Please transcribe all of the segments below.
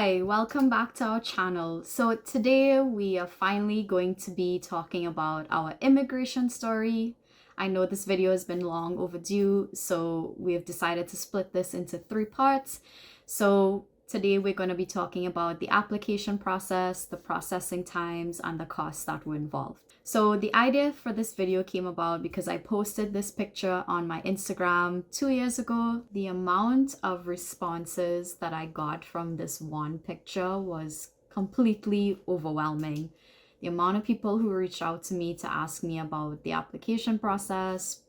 Hi, welcome back to our channel. So today we are finally going to be talking about our immigration story. I know this video has been long overdue, so we have decided to split this into 3 parts. So today we're going to be talking about the application process, the processing times, and the costs that were involved. So the idea for this video came about because I posted this picture on my Instagram 2 years ago. The amount of responses that I got from this one picture was completely overwhelming. The amount of people who reached out to me to ask me about the application process,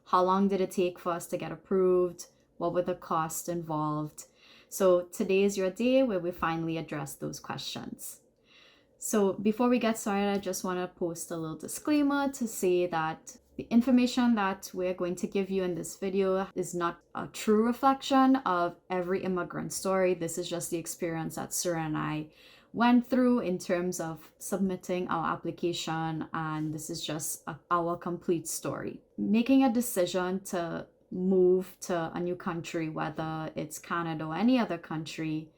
how long did it take for us to get approved, what were the costs involved. So today is your day where we finally address those questions. So before we get started, I just want to post a little disclaimer to say that the information that we're going to give you in this video is not a true reflection of every immigrant story. This is just the experience that Surya and I went through in terms of submitting our application, and this is just our complete story. Making a decision to move to a new country, whether it's Canada or any other country,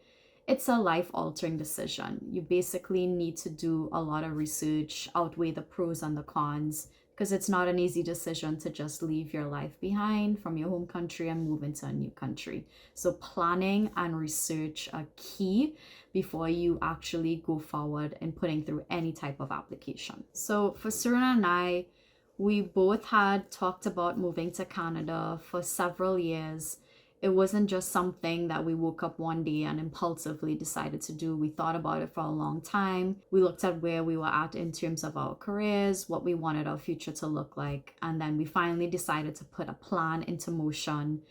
it's a life-altering decision. You basically need to do a lot of research, outweigh the pros and the cons, because it's not an easy decision to just leave your life behind from your home country and move into a new country. So planning and research are key before you actually go forward in putting through any type of application. So for Surya and I, we both had talked about moving to Canada for several years. It wasn't just something that we woke up one day and impulsively decided to do. We thought about it for a long time. We looked at where we were at in terms of our careers, what we wanted our future to look like, and then we finally decided to put a plan into motion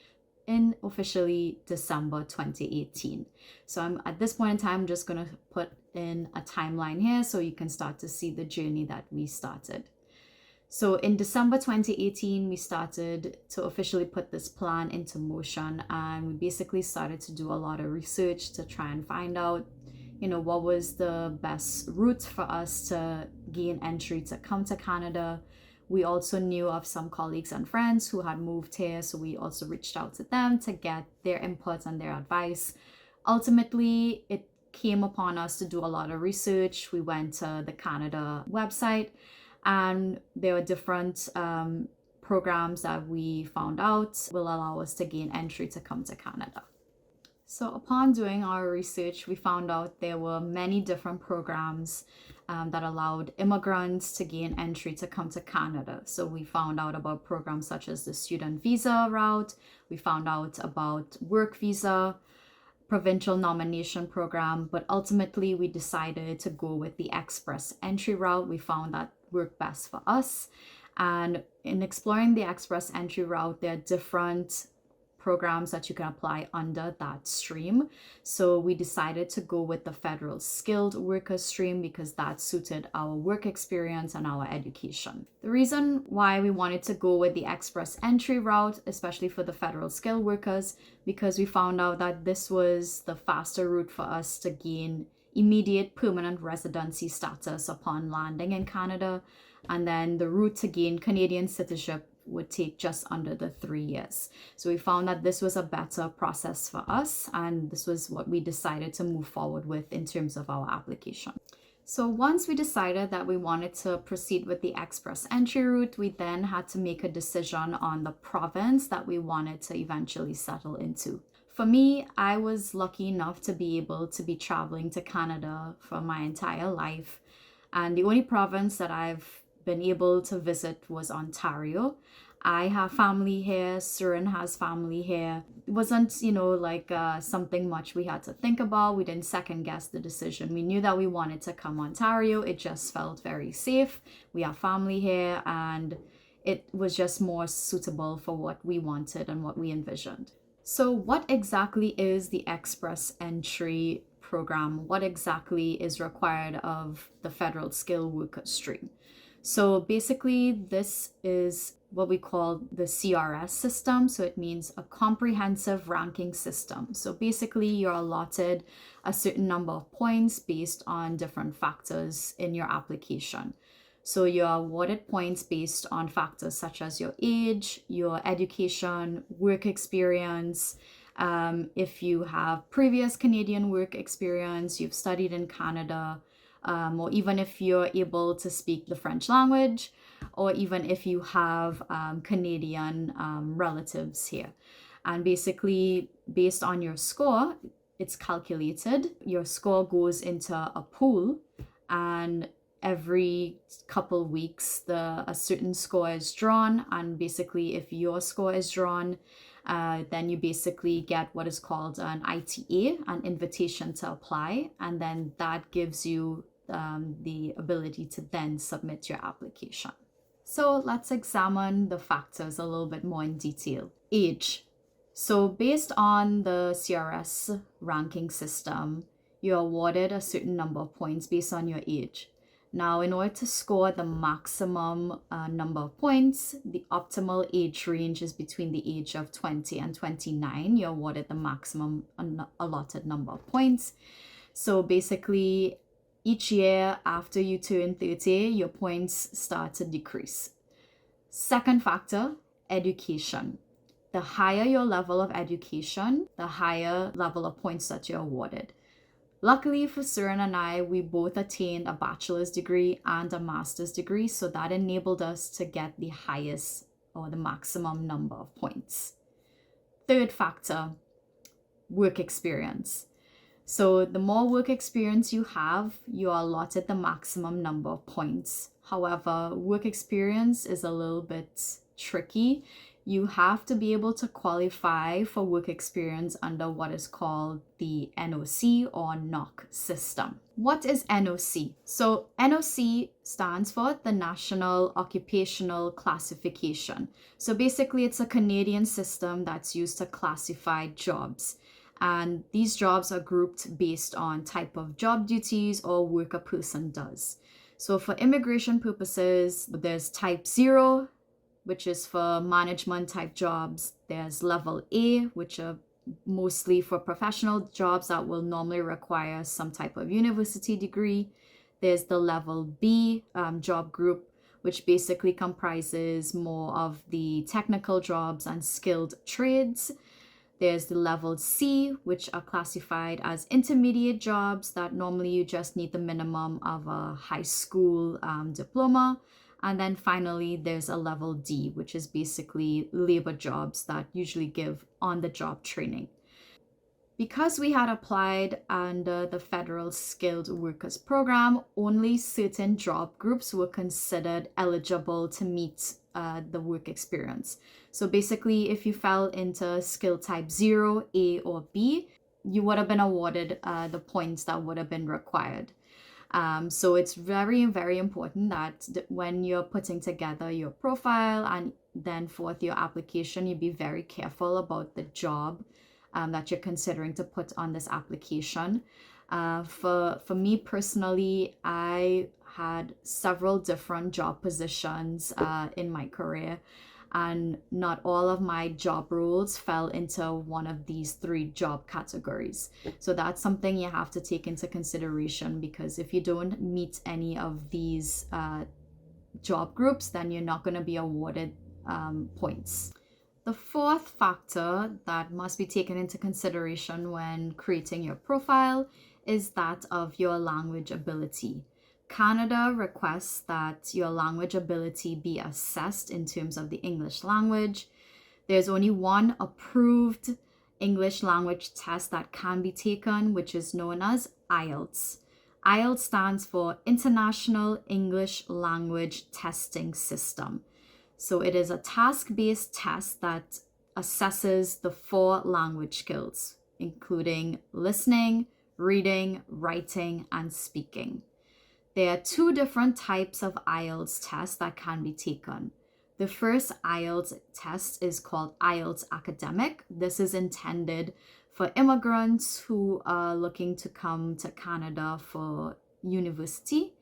in officially December 2018. So at this point in time, I'm just going to put in a timeline here so you can start to see the journey that we started. So in December 2018, we started to officially put this plan into motion, and we basically started to do a lot of research to try and find out, what was the best route for us to gain entry to come to Canada. We also knew of some colleagues and friends who had moved here, so we also reached out to them to get their input and their advice. Ultimately, it came upon us to do a lot of research. We went to the Canada website, and there are different programs that we found out will allow us to gain entry to come to Canada. So upon doing our research, we found out there were many different programs that allowed immigrants to gain entry to come to Canada. So we found out about programs such as the student visa route. We found out about work visa, provincial nomination program, but ultimately we decided to go with the express entry route. We found that worked best for us. And in exploring the express entry route, there are different programs that you can apply under that stream. So we decided to go with the federal skilled worker stream because that suited our work experience and our education. The reason why we wanted to go with the express entry route, especially for the federal skilled workers, because we found out that this was the faster route for us to gain immediate permanent residency status upon landing in Canada, and then the route to gain Canadian citizenship would take just under the 3 years. So we found that this was a better process for us, and this was what we decided to move forward with in terms of our application. So once we decided that we wanted to proceed with the express entry route, we then had to make a decision on the province that we wanted to eventually settle into. For me, I was lucky enough to be able to be traveling to Canada for my entire life. And the only province that I've been able to visit was Ontario. I have family here, Surin has family here. It wasn't, something much we had to think about. We didn't second guess the decision. We knew that we wanted to come Ontario. It just felt very safe. We have family here, and it was just more suitable for what we wanted and what we envisioned. So what exactly is the express entry program? What exactly is required of the federal skilled worker stream? So basically, this is what we call the CRS system. So it means a comprehensive ranking system. So basically, you're allotted a certain number of points based on different factors in your application. So you're awarded points based on factors such as your age, your education, work experience, If you have previous Canadian work experience, you've studied in Canada, or even if you're able to speak the French language, or even if you have Canadian relatives here. And basically, based on your score, it's calculated. Your score goes into a pool, and every couple weeks, a certain score is drawn. And basically, if your score is drawn, then you basically get what is called an ITA, an invitation to apply, and then that gives you the ability to then submit your application. So let's examine the factors a little bit more in detail. Age. So based on the CRS ranking system, you're awarded a certain number of points based on your age. Now, in order to score the maximum number of points, the optimal age range is between the age of 20 and 29. You're awarded the maximum allotted number of points. So basically, each year after you turn 30, your points start to decrease. Second factor, education. The higher your level of education, the higher level of points that you're awarded. Luckily for Surin and I, we both attained a bachelor's degree and a master's degree, so that enabled us to get the highest or the maximum number of points. Third factor, work experience. So the more work experience you have, you are allotted the maximum number of points. However, work experience is a little bit tricky. You have to be able to qualify for work experience under what is called the NOC or NOC system. What is NOC? So NOC stands for the National Occupational Classification. So basically it's a Canadian system that's used to classify jobs. And these jobs are grouped based on type of job duties or work a person does. So for immigration purposes, there's type 0, which is for management type jobs. There's level A, which are mostly for professional jobs that will normally require some type of university degree. There's the level B job group, which basically comprises more of the technical jobs and skilled trades. There's the level C, which are classified as intermediate jobs that normally you just need the minimum of a high school diploma. And then finally, there's a level D, which is basically labor jobs that usually give on-the-job training. Because we had applied under the Federal Skilled Workers Program, only certain job groups were considered eligible to meet the work experience. So basically, if you fell into skill type 0, A, or B, you would have been awarded the points that would have been required. So it's very, very important that when you're putting together your profile and then forth your application, you be very careful about the job that you're considering to put on this application. For me personally, I had several different job positions in my career, and not all of my job roles fell into one of these 3 job categories. So that's something you have to take into consideration, because if you don't meet any of these job groups, then you're not going to be awarded points. The fourth factor that must be taken into consideration when creating your profile is that of your language ability. Canada requests that your language ability be assessed in terms of the English language. There's only one approved English language test that can be taken, which is known as IELTS. IELTS stands for International English Language Testing System. So it is a task-based test that assesses the 4 language skills, including listening, reading, writing, and speaking. There are 2 different types of IELTS tests that can be taken. The first IELTS test is called IELTS Academic. This is intended for immigrants who are looking to come to Canada for university.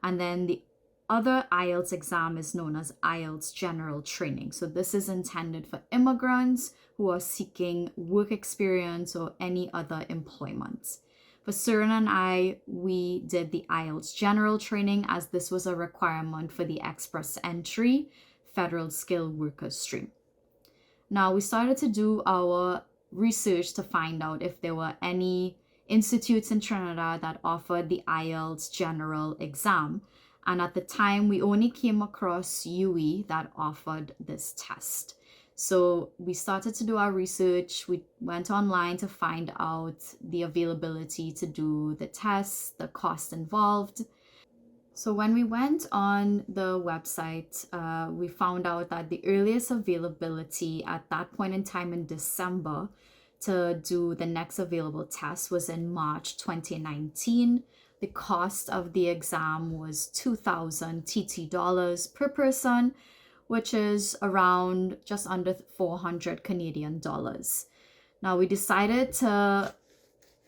And then the other IELTS exam is known as IELTS General Training. So this is intended for immigrants who are seeking work experience or any other employment. For Surin and I, we did the IELTS General Training, as this was a requirement for the Express Entry Federal Skilled Workers stream. Now, we started to do our research to find out if there were any institutes in Trinidad that offered the IELTS general exam. And at the time, we only came across UE that offered this test. So we started to do our research. We went online to find out the availability to do the test, the cost involved. So when we went on the website, we found out that the earliest availability at that point in time in December to do the next available test was in March 2019. The cost of the exam was 2,000 TT dollars per person, which is around just under 400 Canadian dollars. Now we decided to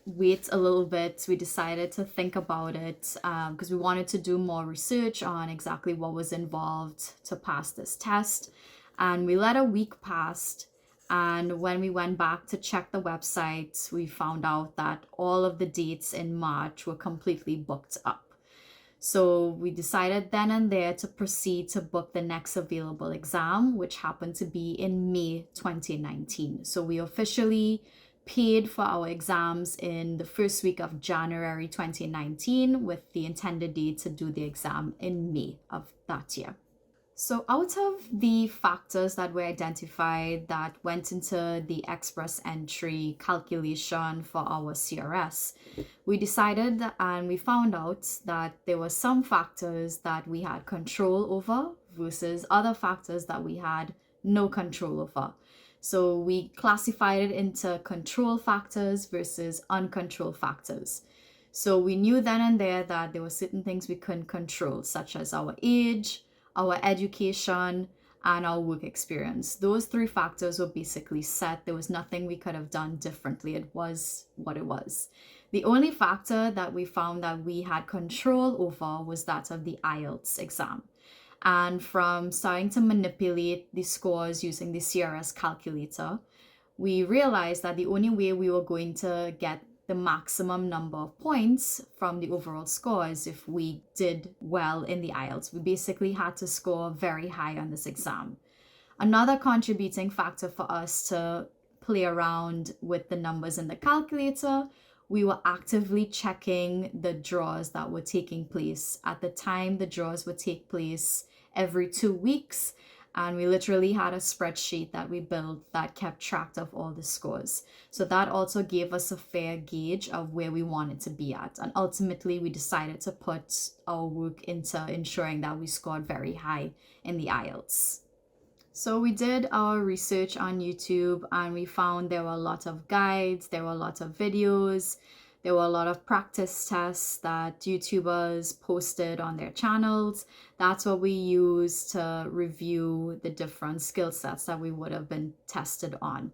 wait a little bit. We decided to think about it because we wanted to do more research on exactly what was involved to pass this test. And we let a week pass. And when we went back to check the website, we found out that all of the dates in March were completely booked up. So we decided then and there to proceed to book the next available exam, which happened to be in May 2019. So we officially paid for our exams in the first week of January 2019 with the intended date to do the exam in May of that year. So out of the factors that were identified that went into the express entry calculation for our CRS, we decided and we found out that there were some factors that we had control over versus other factors that we had no control over. So we classified it into control factors versus uncontrolled factors. So we knew then and there that there were certain things we couldn't control, such as our age, our education, and our work experience. Those three factors were basically set. There was nothing we could have done differently. It was what it was. The only factor that we found that we had control over was that of the IELTS exam. And from starting to manipulate the scores using the CRS calculator, we realized that the only way we were going to get the maximum number of points from the overall score is if we did well in the IELTS. We basically had to score very high on this exam. Another contributing factor for us to play around with the numbers in the calculator, we were actively checking the draws that were taking place. At the time, the draws would take place every 2 weeks, and we literally had a spreadsheet that we built that kept track of all the scores. So that also gave us a fair gauge of where we wanted to be at. And ultimately, we decided to put our work into ensuring that we scored very high in the IELTS. So we did our research on YouTube and we found there were a lot of guides, there were a lot of videos, there were a lot of practice tests that YouTubers posted on their channels. That's what we used to review the different skill sets that we would have been tested on.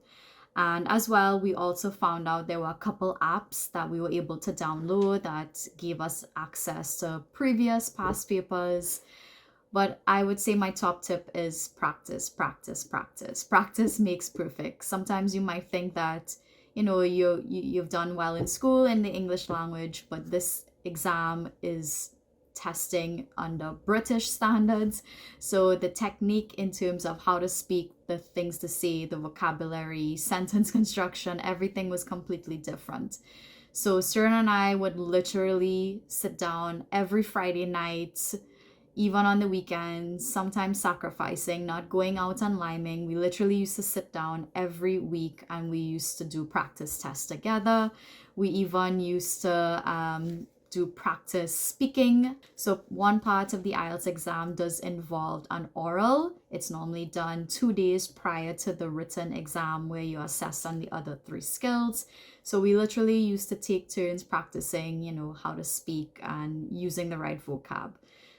And as well, we also found out there were a couple apps that we were able to download that gave us access to previous past papers. But I would say my top tip is practice, practice, practice. Practice makes perfect. Sometimes you might think that, you've done well in school in the English language, but this exam is testing under British standards. So the technique in terms of how to speak, the things to say, the vocabulary, sentence construction, everything was completely different. So Surin and I would literally sit down every Friday night, even on the weekends, sometimes sacrificing, not going out and liming. We literally used to sit down every week and we used to do practice tests together. We even used to do practice speaking. So one part of the IELTS exam does involve an oral. It's normally done 2 days prior to the written exam where you assess on the other 3 skills. So we literally used to take turns practicing, how to speak and using the right vocab.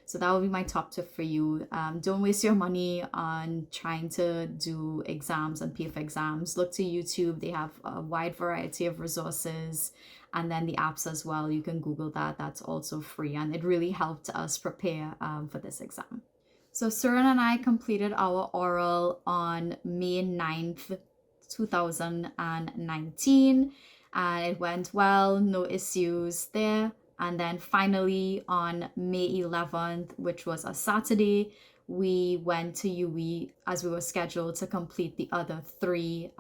So that would be my top tip for you. Don't waste your money on trying to do exams and pay for exams. Look to YouTube. They have a wide variety of resources. And then the apps as well. You can Google that. That's also free. And it really helped us prepare for this exam. So Surin and I completed our oral on May 9th, 2019. And it went well. No issues there. And then finally on May 11th, which was a Saturday, we went to UE as we were scheduled to complete the other three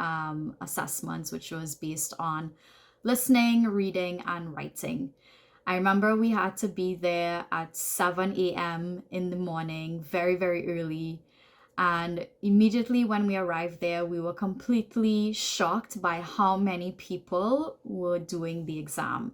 assessments, which was based on listening, reading, and writing. I remember we had to be there at 7 a.m. in the morning, very, very early. And immediately when we arrived there, we were completely shocked by how many people were doing the exam.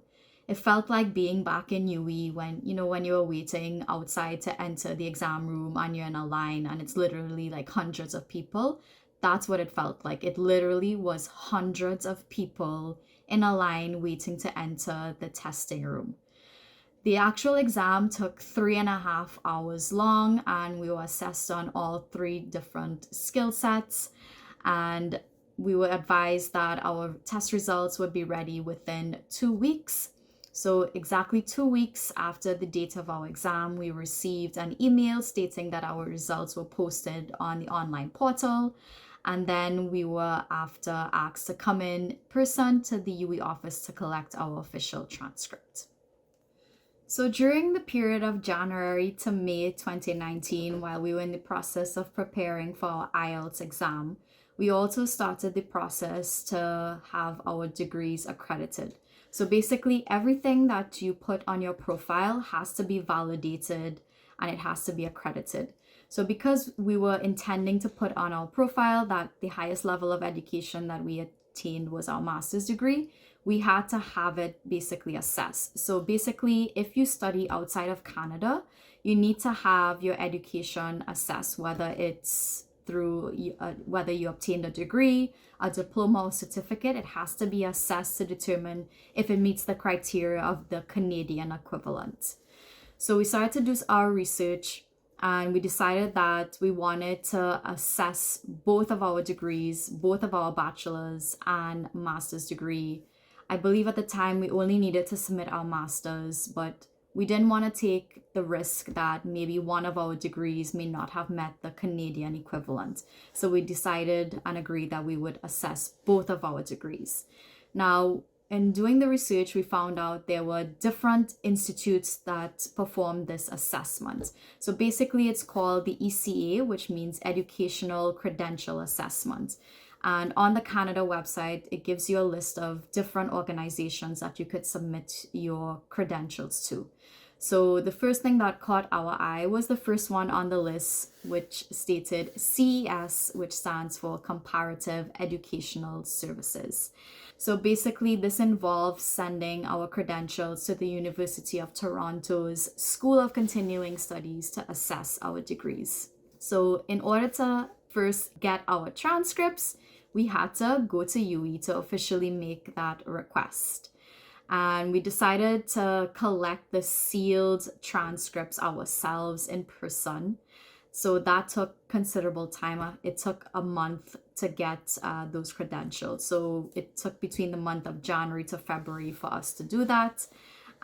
It felt like being back in UE when you're waiting outside to enter the exam room and you're in a line and it's literally like hundreds of people. That's what it felt like. It literally was hundreds of people in a line waiting to enter the testing room. The actual exam took 3.5 hours long, and we were assessed on all three different skill sets. And we were advised that our test results would be ready within 2 weeks. So exactly 2 weeks after the date of our exam, we received an email stating that our results were posted on the online portal. And then we were after asked to come in person to the UE office to collect our official transcript. So during the period of January to May 2019, while we were in the process of preparing for our IELTS exam, we also started the process to have our degrees accredited. So basically everything that you put on your profile has to be validated and it has to be accredited. So because we were intending to put on our profile that the highest level of education that we attained was our master's degree, we had to have it basically assessed. So basically, if you study outside of Canada, you need to have your education assessed, whether it's through whether you obtained a degree, a diploma, or certificate. It has to be assessed to determine if it meets the criteria of the Canadian equivalent. So we started to do our research, and we decided that we wanted to assess both of our degrees, both of our bachelor's and master's degree. I believe at the time we only needed to submit our master's, but we didn't want to take the risk that maybe one of our degrees may not have met the Canadian equivalent. So we decided and agreed that we would assess both of our degrees. Now, in doing the research, we found out there were different institutes that performed this assessment. So basically it's called the ECA, which means Educational Credential Assessment. And on the Canada website, it gives you a list of different organizations that you could submit your credentials to. So the first thing that caught our eye was the first one on the list, which stated CES, which stands for Comparative Educational Services. So basically, this involves sending our credentials to the University of Toronto's School of Continuing Studies to assess our degrees. So in order to first get our transcripts, we had to go to UE to officially make that request. And we decided to collect the sealed transcripts ourselves in person. So that took considerable time. It took a month to get those credentials. So it took between the month of January to February for us to do that.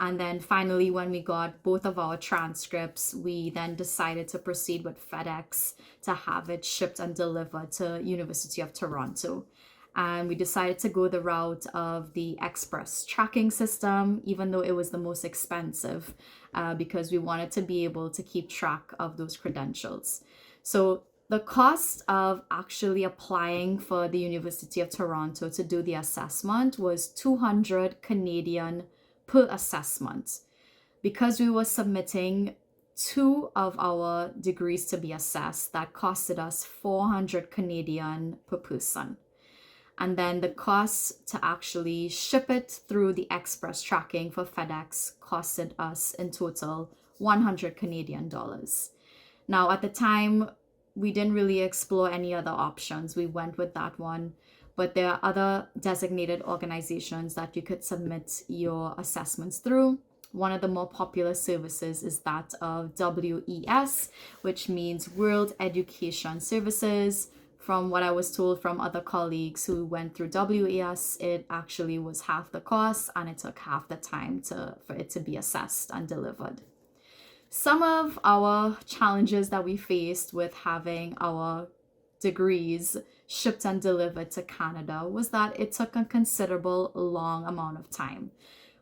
And then finally, when we got both of our transcripts, we then decided to proceed with FedEx to have it shipped and delivered to University of Toronto. And we decided to go the route of the express tracking system, even though it was the most expensive, because we wanted to be able to keep track of those credentials. So the cost of actually applying for the University of Toronto to do the assessment was 200 Canadian per assessment. Because we were submitting 2 of our degrees to be assessed, that costed us 400 Canadian per person. And then the cost to actually ship it through the express tracking for FedEx costed us in total 100 Canadian dollars. Now, at the time, we didn't really explore any other options. We went with that one. But there are other designated organizations that you could submit your assessments through. One of the more popular services is that of WES, which means World Education Services. From what I was told from other colleagues who went through WES, it actually was half the cost and it took half the time for it to be assessed and delivered. Some of our challenges that we faced with having our degrees shipped and delivered to Canada was that it took a considerable long amount of time.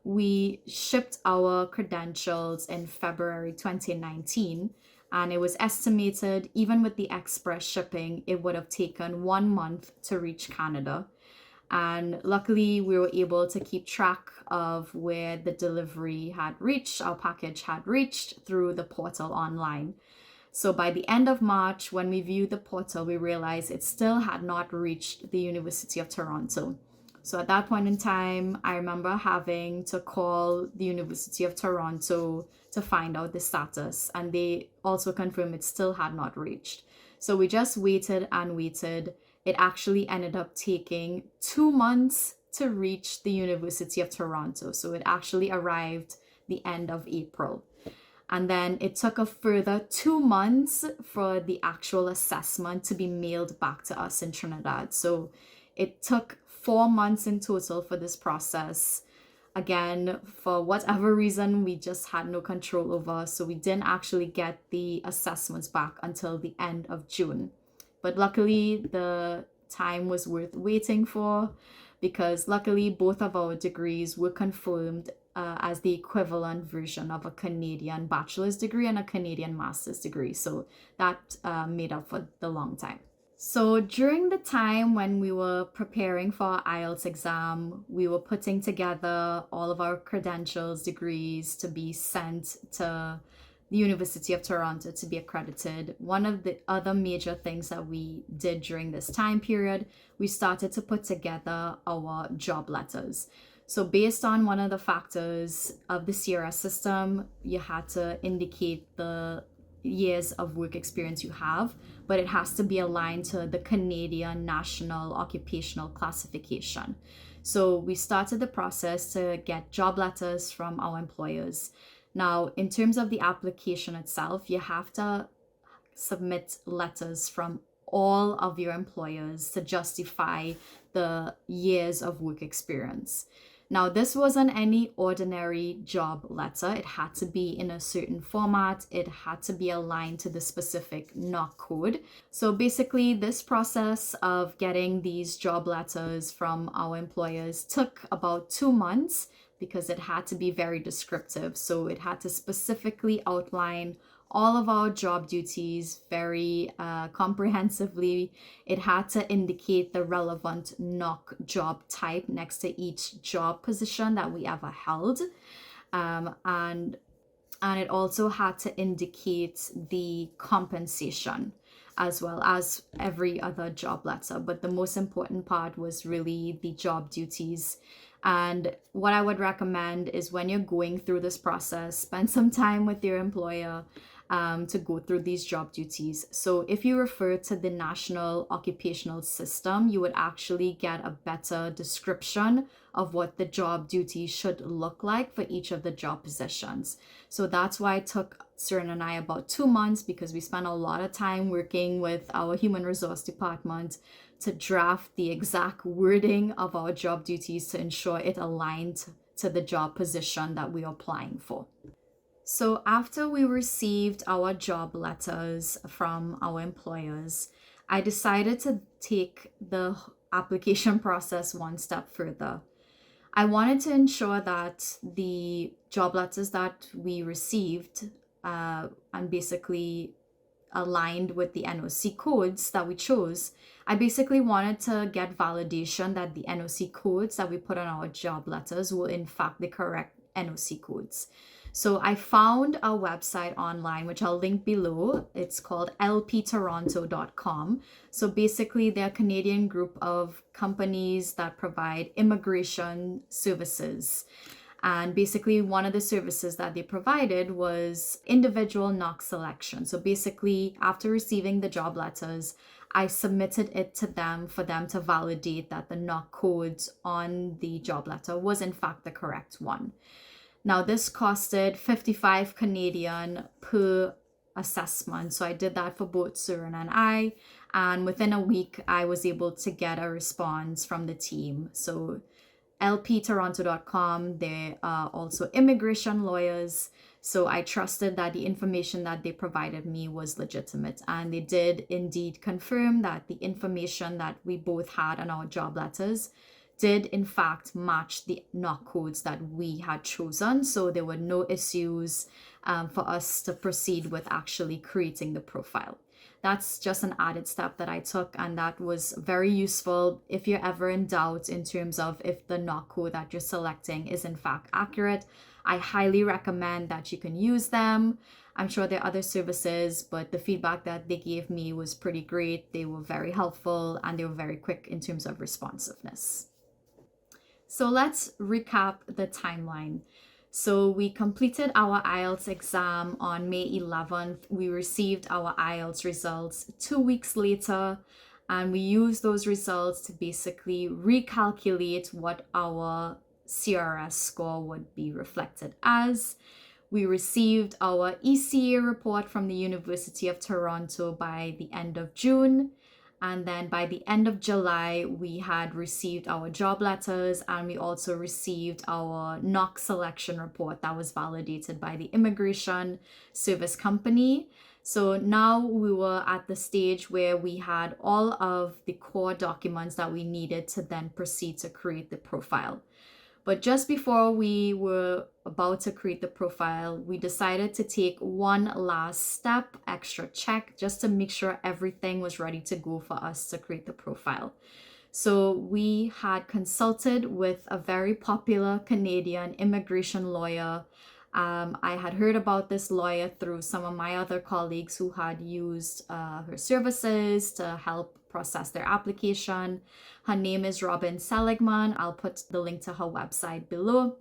We shipped our credentials in February 2019, And it was estimated, even with the express shipping, it would have taken 1 month to reach Canada. And luckily, we were able to keep track of where the delivery had reached, our package had reached through the portal online. So by the end of March, when we viewed the portal, we realized it still had not reached the University of Toronto. So at that point in time, I remember having to call the University of Toronto to find out the status, and they also confirmed it still had not reached. So we just waited and waited. It actually ended up taking 2 months to reach the University of Toronto. So it actually arrived the end of April. And then it took a further 2 months for the actual assessment to be mailed back to us in Trinidad. So it took 4 months in total for this process. Again, for whatever reason, we just had no control over. So we didn't actually get the assessments back until the end of June. But luckily, the time was worth waiting for, because luckily both of our degrees were confirmed as the equivalent version of a Canadian bachelor's degree and a Canadian master's degree. So that made up for the long time. So during the time when we were preparing for our IELTS exam, we were putting together all of our credentials, degrees to be sent to the University of Toronto to be accredited. One of the other major things that we did during this time period, we started to put together our job letters. So based on one of the factors of the CRS system, you had to indicate the years of work experience you have, but it has to be aligned to the Canadian National Occupational Classification. So we started the process to get job letters from our employers. Now, in terms of the application itself, you have to submit letters from all of your employers to justify the years of work experience. Now, this wasn't any ordinary job letter. It had to be in a certain format. It had to be aligned to the specific NOC code. So basically, this process of getting these job letters from our employers took about 2 months, because it had to be very descriptive. So it had to specifically outline all of our job duties very comprehensively. It had to indicate the relevant NOC job type next to each job position that we ever held. And it also had to indicate the compensation as well as every other job letter. But the most important part was really the job duties. And what I would recommend is, when you're going through this process, spend some time with your employer to go through these job duties. So if you refer to the National Occupational System, you would actually get a better description of what the job duties should look like for each of the job positions. So that's why it took Cern and I about 2 months, because we spent a lot of time working with our human resource department to draft the exact wording of our job duties to ensure it aligned to the job position that we are applying for. So after we received our job letters from our employers, I decided to take the application process one step further. I wanted to ensure that the job letters that we received and basically aligned with the NOC codes that we chose, I basically wanted to get validation that the NOC codes that we put on our job letters were in fact the correct NOC codes. So I found a website online, which I'll link below. It's called lptoronto.com. So basically, they're a Canadian group of companies that provide immigration services. And basically, one of the services that they provided was individual NOC selection. So basically, after receiving the job letters, I submitted it to them for them to validate that the NOC codes on the job letter was in fact the correct one. Now, this costed 55 Canadian per assessment. So I did that for both Cern and I. And within a week, I was able to get a response from the team. So lptoronto.com, they are also immigration lawyers. So I trusted that the information that they provided me was legitimate. And they did indeed confirm that the information that we both had on our job letters did in fact match the NOC codes that we had chosen. So there were no issues for us to proceed with actually creating the profile. That's just an added step that I took, and that was very useful if you're ever in doubt in terms of if the NOC code that you're selecting is in fact accurate. I highly recommend that you can use them. I'm sure there are other services, but the feedback that they gave me was pretty great. They were very helpful and they were very quick in terms of responsiveness. So let's recap the timeline. So we completed our IELTS exam on May 11th. We received our IELTS results 2 weeks later, and we used those results to basically recalculate what our CRS score would be reflected as. We received our ECA report from the University of Toronto by the end of June. And then by the end of July, we had received our job letters, and we also received our NOC selection report that was validated by the Immigration Service Company. So now we were at the stage where we had all of the core documents that we needed to then proceed to create the profile. But just before we were about to create the profile, we decided to take one last step, extra check, just to make sure everything was ready to go for us to create the profile. So we had consulted with a very popular Canadian immigration lawyer. I had heard about this lawyer through some of my other colleagues who had used her services to help process their application. Her name is Robin Seligman. I'll put the link to her website below.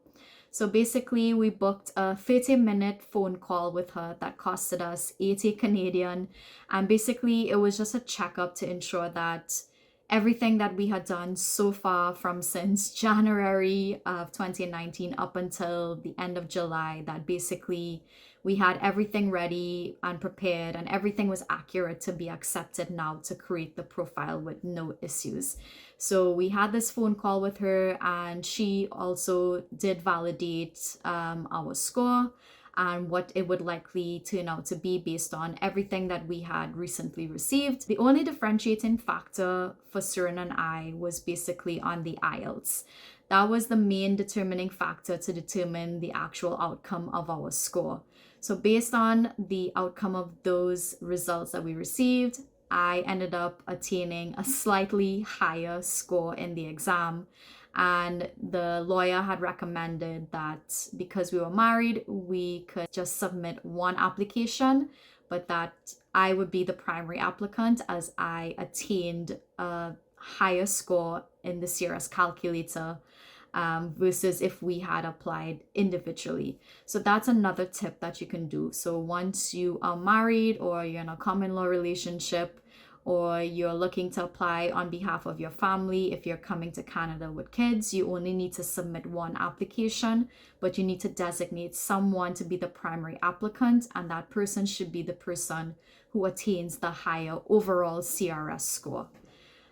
So basically, we booked a 30-minute phone call with her that costed us 80 Canadian. And basically, it was just a checkup to ensure that everything that we had done so far from since January of 2019 up until the end of July, that basically we had everything ready and prepared and everything was accurate to be accepted now to create the profile with no issues. So we had this phone call with her, and she also did validate our score and what it would likely turn out to be based on everything that we had recently received. The only differentiating factor for Surin and I was basically on the IELTS. That was the main determining factor to determine the actual outcome of our score. So based on the outcome of those results that we received, I ended up attaining a slightly higher score in the exam. And the lawyer had recommended that because we were married, we could just submit one application, but that I would be the primary applicant as I attained a higher score in the CRS Calculator versus if we had applied individually. So that's another tip that you can do. So once you are married or you're in a common law relationship, or you're looking to apply on behalf of your family, if you're coming to Canada with kids, you only need to submit one application, but you need to designate someone to be the primary applicant, and that person should be the person who attains the higher overall CRS score.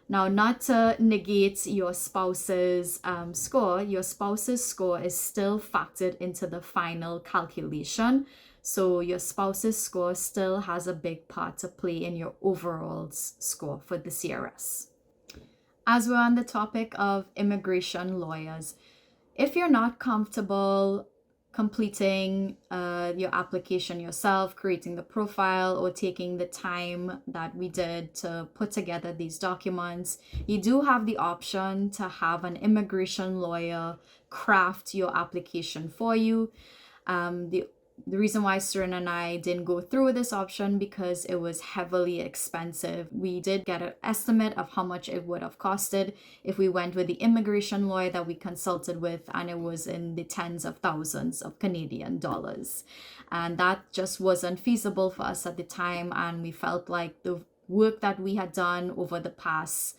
Now, not to negate your spouse's score, your spouse's score is still factored into the final calculation. So your spouse's score still has a big part to play in your overall score for the CRS. As we're on the topic of immigration lawyers, if you're not comfortable completing your application yourself, creating the profile, or taking the time that we did to put together these documents, you do have the option to have an immigration lawyer craft your application for you. The reason why Surin and I didn't go through with this option because it was heavily expensive. We did get an estimate of how much it would have costed if we went with the immigration lawyer that we consulted with, and it was in the tens of thousands of Canadian dollars. And that just wasn't feasible for us at the time, and we felt like the work that we had done over the past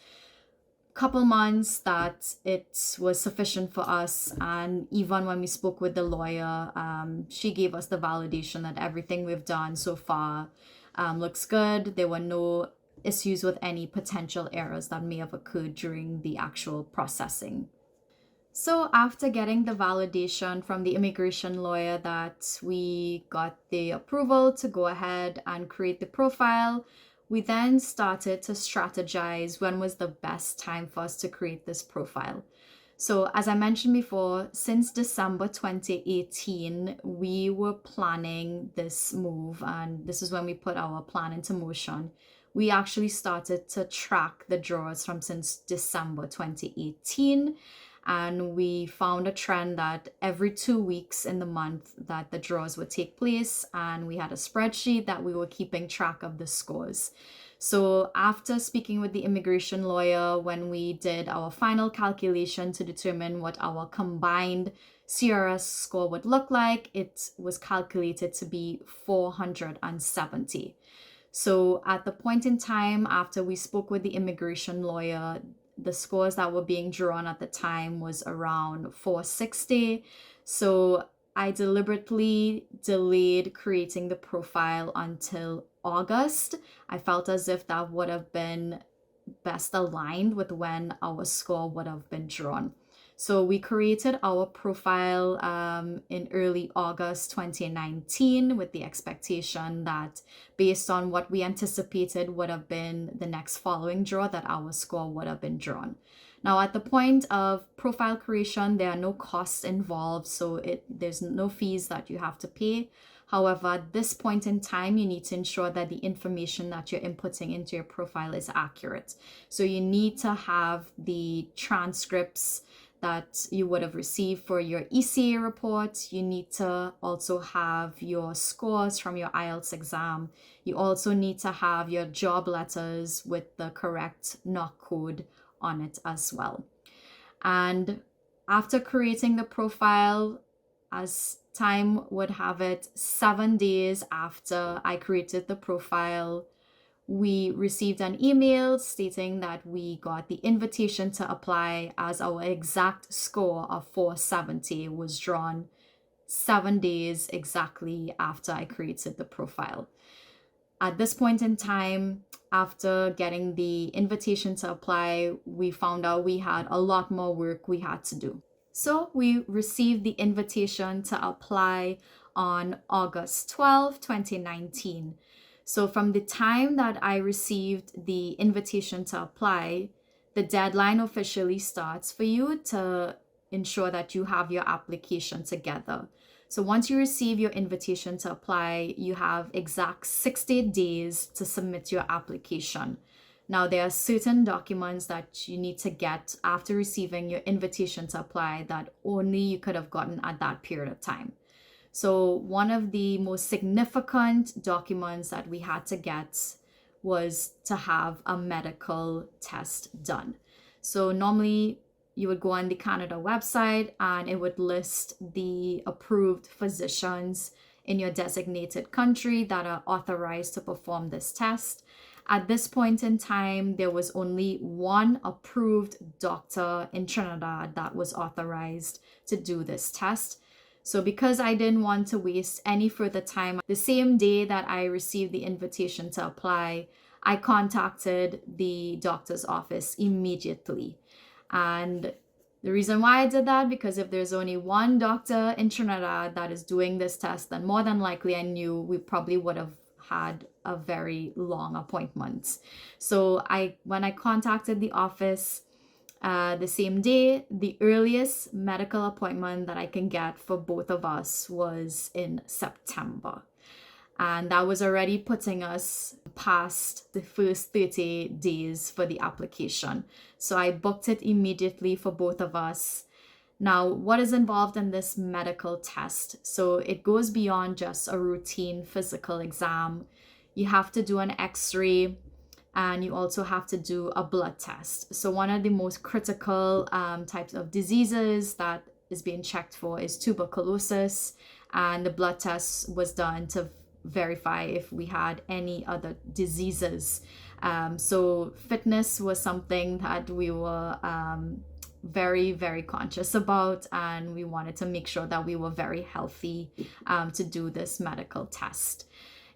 couple months that it was sufficient for us. And even when we spoke with the lawyer, she gave us the validation that everything we've done so far looks good. There were no issues with any potential errors that may have occurred during the actual processing. So after getting the validation from the immigration lawyer that we got the approval to go ahead and create the profile, we then started to strategize when was the best time for us to create this profile. So, as I mentioned before, since December 2018, we were planning this move, and this is when we put our plan into motion. We actually started to track the draws from since December 2018, and we found a trend that every 2 weeks in the month that the draws would take place, and we had a spreadsheet that we were keeping track of the scores. So after speaking with the immigration lawyer, when we did our final calculation to determine what our combined CRS score would look like, it was calculated to be 470. So at the point in time after we spoke with the immigration lawyer, the scores that were being drawn at the time was around 460. So I deliberately delayed creating the profile until August. I felt as if that would have been best aligned with when our score would have been drawn. So we created our profile in early August 2019 with the expectation that based on what we anticipated would have been the next following draw, that our score would have been drawn. Now, at the point of profile creation, there are no costs involved, so there's no fees that you have to pay. However, at this point in time, you need to ensure that the information that you're inputting into your profile is accurate. So you need to have the transcripts that you would have received for your ECA report. You need to also have your scores from your IELTS exam. You also need to have your job letters with the correct NOC code on it as well. And after creating the profile, as time would have it, 7 days after I created the profile, we received an email stating that we got the invitation to apply, as our exact score of 470 was drawn 7 days exactly after I created the profile. At this point in time, after getting the invitation to apply, we found out we had a lot more work we had to do. So we received the invitation to apply on August 12, 2019. So from the time that I received the invitation to apply, the deadline officially starts for you to ensure that you have your application together. So once you receive your invitation to apply, you have exact 60 days to submit your application. Now, there are certain documents that you need to get after receiving your invitation to apply that only you could have gotten at that period of time. So one of the most significant documents that we had to get was to have a medical test done. So normally you would go on the Canada website and it would list the approved physicians in your designated country that are authorized to perform this test. At this point in time, there was only one approved doctor in Trinidad that was authorized to do this test. So because I didn't want to waste any further time, the same day that I received the invitation to apply, I contacted the doctor's office immediately. And the reason why I did that, because if there's only one doctor in Trinidad that is doing this test, then more than likely I knew we probably would have had a very long appointment. So when I contacted the office the same day, the earliest medical appointment that I can get for both of us was in September. And that was already putting us past the first 30 days for the application. So I booked it immediately for both of us. Now, what is involved in this medical test? So it goes beyond just a routine physical exam. You have to do an X-ray and you also have to do a blood test. So one of the most critical types of diseases that is being checked for is tuberculosis, and the blood test was done to verify if we had any other diseases. So fitness was something that we were very, very conscious about, and we wanted to make sure that we were very healthy to do this medical test.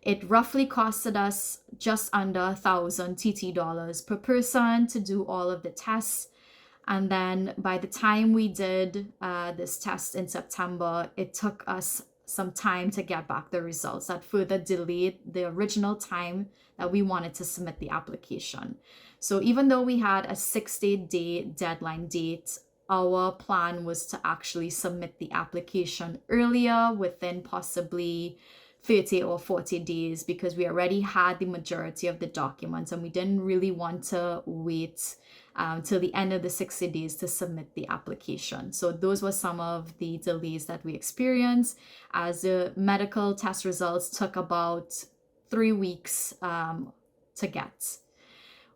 It roughly costed us just under 1,000 TT dollars per person to do all of the tests. And then by the time we did this test in September, it took us some time to get back the results. That further delayed the original time that we wanted to submit the application. So even though we had a 60-day deadline date, our plan was to actually submit the application earlier, within possibly 30 or 40 days, because we already had the majority of the documents and we didn't really want to wait till the end of the 60 days to submit the application. So those were some of the delays that we experienced, as the medical test results took about 3 weeks to get.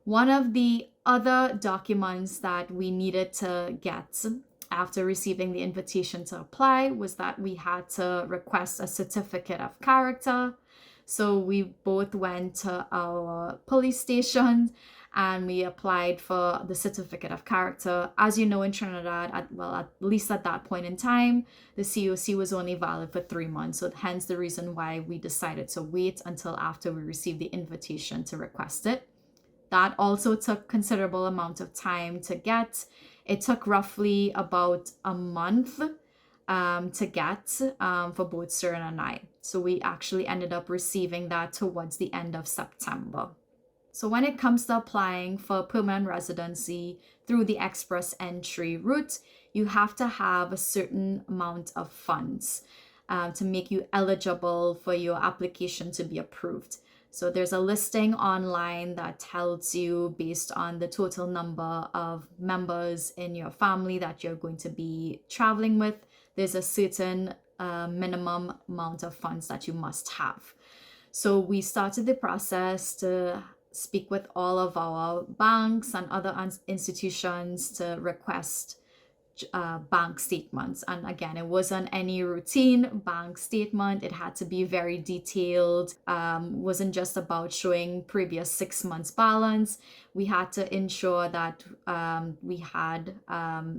One of the other documents that we needed to get after receiving the invitation to apply was that we had to request a certificate of character. So we both went to our police station and we applied for the certificate of character. As you know, in Trinidad, at least at that point in time, the COC was only valid for 3 months. So hence the reason why we decided to wait until after we received the invitation to request it. That also took considerable amount of time to get. It took roughly about a month to get for both Surin and I. So we actually ended up receiving that towards the end of September. So when it comes to applying for permanent residency through the express entry route, you have to have a certain amount of funds to make you eligible for your application to be approved. So there's a listing online that tells you, based on the total number of members in your family that you're going to be traveling with, there's a certain minimum amount of funds that you must have. So we started the process to speak with all of our banks and other institutions to request bank statements. And again, it wasn't any routine bank statement. It had to be very detailed. Wasn't just about showing previous 6 months balance. We had to ensure that we had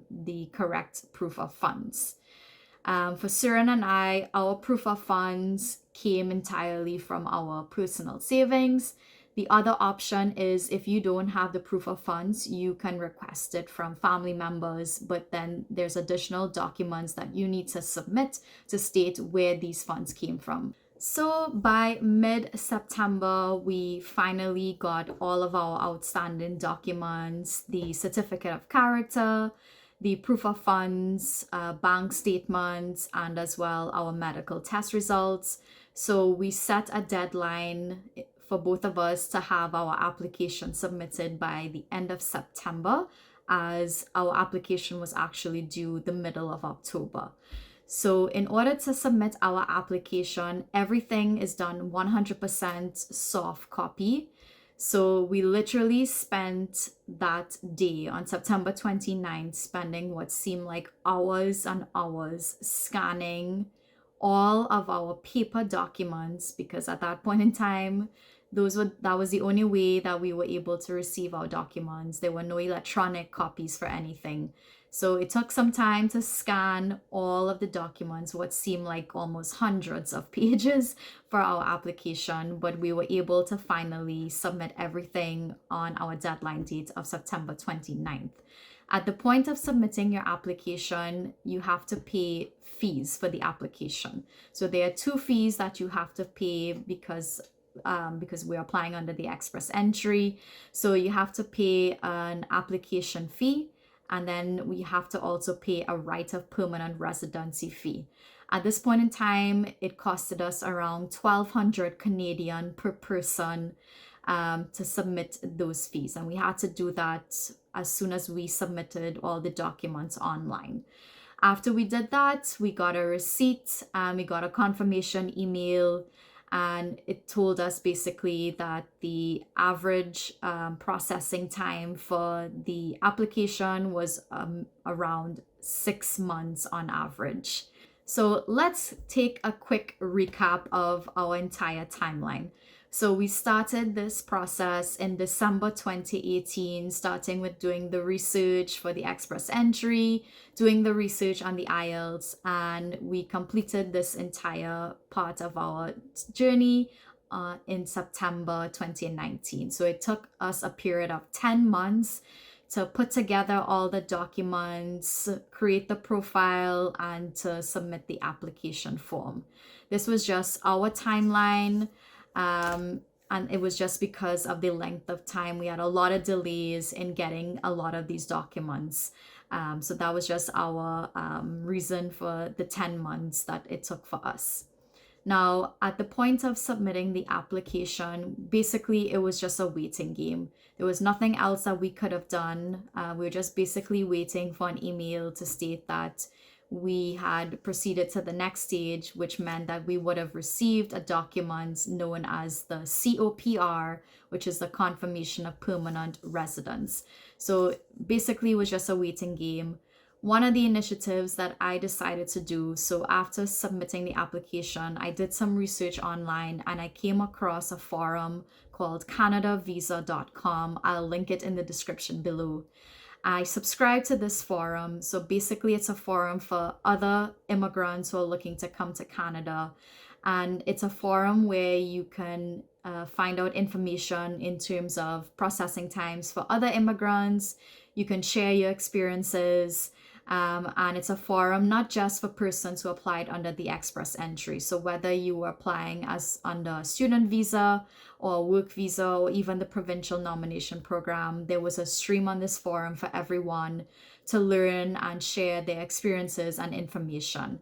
the correct proof of funds. For Surin and I, our proof of funds came entirely from our personal savings. The other option is, if you don't have the proof of funds, you can request it from family members, but then there's additional documents that you need to submit to state where these funds came from. So by mid-September, we finally got all of our outstanding documents, the certificate of character, the proof of funds, bank statements, and as well our medical test results. So we set a deadline for both of us to have our application submitted by the end of September, as our application was actually due the middle of October. So in order to submit our application, everything is done 100% soft copy. So we literally spent that day on September 29th, spending what seemed like hours and hours scanning all of our paper documents, because at that point in time, that was the only way that we were able to receive our documents. There were no electronic copies for anything. So it took some time to scan all of the documents, what seemed like almost hundreds of pages for our application, but we were able to finally submit everything on our deadline date of September 29th. At the point of submitting your application, you have to pay fees for the application. So there are 2 fees that you have to pay because we're applying under the express entry. So you have to pay an application fee, and then we have to also pay a right of permanent residency fee. At this point in time, it costed us around 1,200 Canadian per person to submit those fees. And we had to do that as soon as we submitted all the documents online. After we did that, we got a receipt, we got a confirmation email, and it told us basically that the average processing time for the application was around 6 months on average. So let's take a quick recap of our entire timeline. So we started this process in December 2018, starting with doing the research for the express entry, doing the research on the IELTS, and we completed this entire part of our journey in September 2019. So it took us a period of 10 months to put together all the documents, create the profile, and to submit the application form. This was just our timeline. And And it was just because of the length of time. We had a lot of delays in getting a lot of these documents. So that was just our reason for the 10 months that it took for us. Now, at the point of submitting the application, basically it was just a waiting game. There was nothing else that we could have done. We were just basically waiting for an email to state that we had proceeded to the next stage, which meant that we would have received a document known as the COPR, which is the Confirmation of Permanent Residence. So basically it was just a waiting game. One of the initiatives that I decided to do, so after submitting the application, I did some research online and I came across a forum called canadavisa.com. I'll link it in the description below. I subscribe to this forum. So basically it's a forum for other immigrants who are looking to come to Canada. And it's a forum where you can find out information in terms of processing times for other immigrants. You can share your experiences. And it's a forum not just for persons who applied under the express entry. So whether you were applying as under a student visa or work visa or even the provincial nomination program, there was a stream on this forum for everyone to learn and share their experiences and information.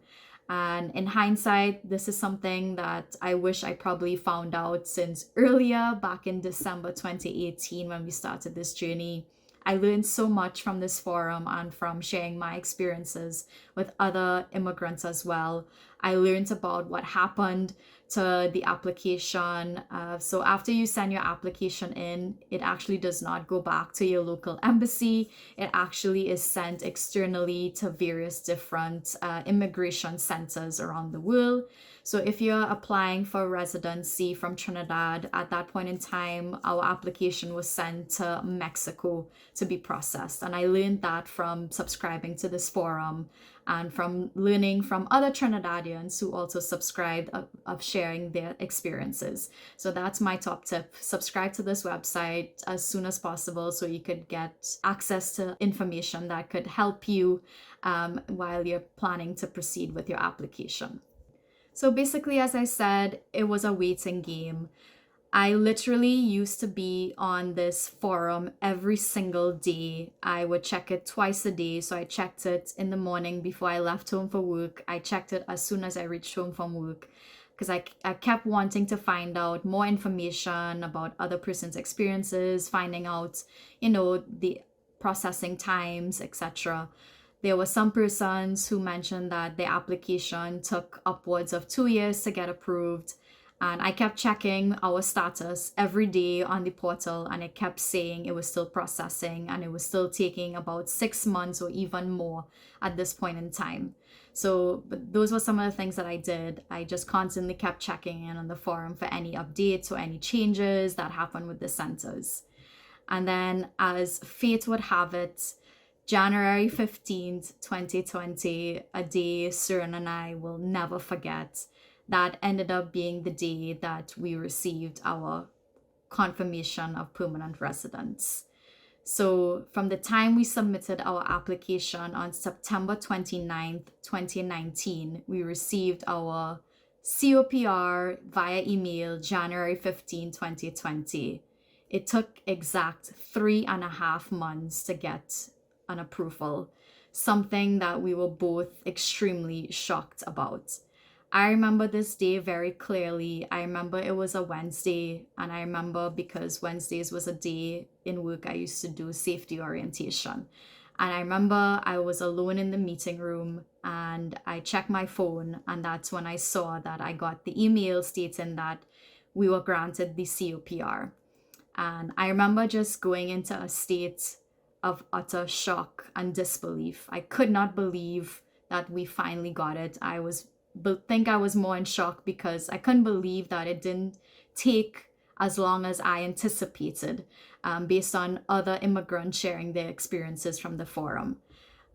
And in hindsight, this is something that I wish I probably found out since earlier, back in December 2018 when we started this journey. I learned so much from this forum and from sharing my experiences with other immigrants as well. I learned about what happened to the application. So after you send your application in, it actually does not go back to your local embassy. It actually is sent externally to various different immigration centers around the world. So if you're applying for residency from Trinidad, at that point in time, our application was sent to Mexico to be processed. And I learned that from subscribing to this forum and from learning from other Trinidadians who also subscribed of sharing their experiences. So that's my top tip. Subscribe to this website as soon as possible so you could get access to information that could help you while you're planning to proceed with your application. So basically, as I said, it was a waiting game. I literally used to be on this forum every single day. I would check it twice a day. So I checked it in the morning before I left home for work. I checked it as soon as I reached home from work because I kept wanting to find out more information about other person's experiences, finding out, the processing times, etc. There were some persons who mentioned that their application took upwards of 2 years to get approved. And I kept checking our status every day on the portal and it kept saying it was still processing and it was still taking about 6 months or even more at this point in time. So those were some of the things that I did. I just constantly kept checking in on the forum for any updates or any changes that happened with the centers. And then as fate would have it, January 15th, 2020, a day Surin and I will never forget. That ended up being the day that we received our confirmation of permanent residence. So from the time we submitted our application on September 29th, 2019, we received our COPR via email January 15, 2020. It took exact 3.5 months to get an approval, something that we were both extremely shocked about. I remember this day very clearly. I remember it was a Wednesday, and I remember because Wednesdays was a day in work I used to do safety orientation. And I remember I was alone in the meeting room and I checked my phone, and that's when I saw that I got the email stating that we were granted the COPR. And I remember just going into a state of utter shock and disbelief. I could not believe that we finally got it. I think I was more in shock because I couldn't believe that it didn't take as long as I anticipated, based on other immigrants sharing their experiences from the forum.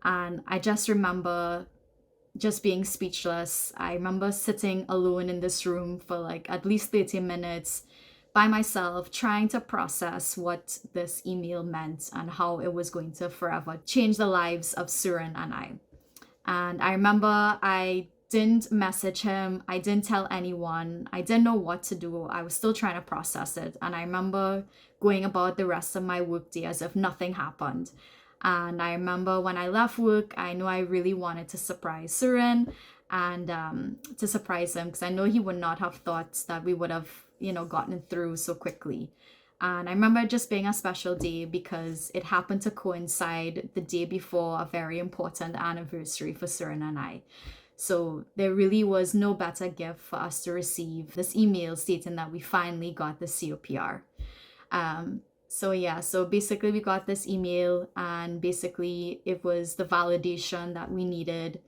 And I just remember just being speechless. I remember sitting alone in this room for like at least 30 minutes by myself, trying to process what this email meant and how it was going to forever change the lives of Surin and I. And I remember I didn't message him. I didn't tell anyone. I didn't know what to do. I was still trying to process it. And I remember going about the rest of my workday as if nothing happened. And I remember when I left work, I knew I really wanted to surprise Surin and to surprise him, because I know he would not have thought that we would have, gotten through so quickly. And I remember it just being a special day because it happened to coincide the day before a very important anniversary for Surin and I. So there really was no better gift for us to receive this email stating that we finally got the COPR. So basically we got this email, and basically it was the validation that we needed.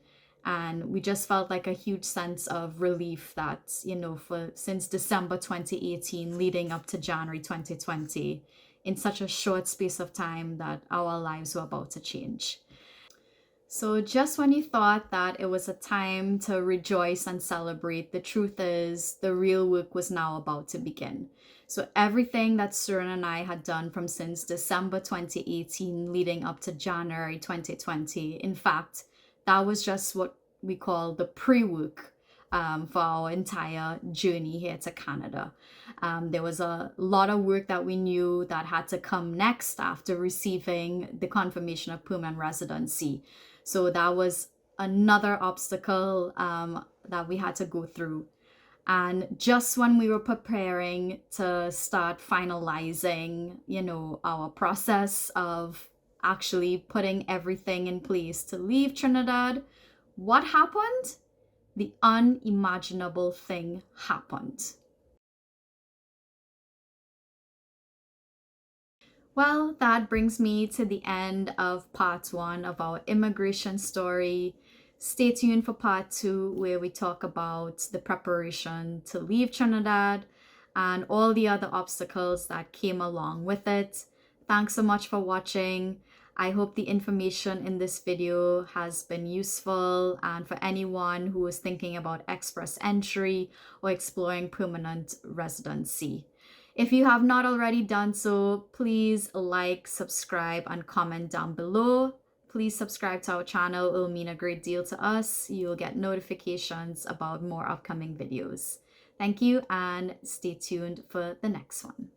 And we just felt like a huge sense of relief that, since December 2018 leading up to January 2020, in such a short space of time, that our lives were about to change. So just when you thought that it was a time to rejoice and celebrate, the truth is the real work was now about to begin. So everything that Surin and I had done from since December 2018 leading up to January 2020, in fact, that was just what we call the pre-work for our entire journey here to Canada. There was a lot of work that we knew that had to come next after receiving the confirmation of permanent residency. So that was another obstacle that we had to go through. And just when we were preparing to start finalizing, our process of actually putting everything in place to leave Trinidad, what happened? The unimaginable thing happened. Well, that brings me to the end of part 1 of our immigration story. Stay tuned for part 2, where we talk about the preparation to leave Trinidad and all the other obstacles that came along with it. Thanks so much for watching. I hope the information in this video has been useful, and for anyone who is thinking about express entry or exploring permanent residency. If you have not already done so, please like, subscribe, and comment down below. Please subscribe to our channel. It will mean a great deal to us. You'll get notifications about more upcoming videos. Thank you, and stay tuned for the next one.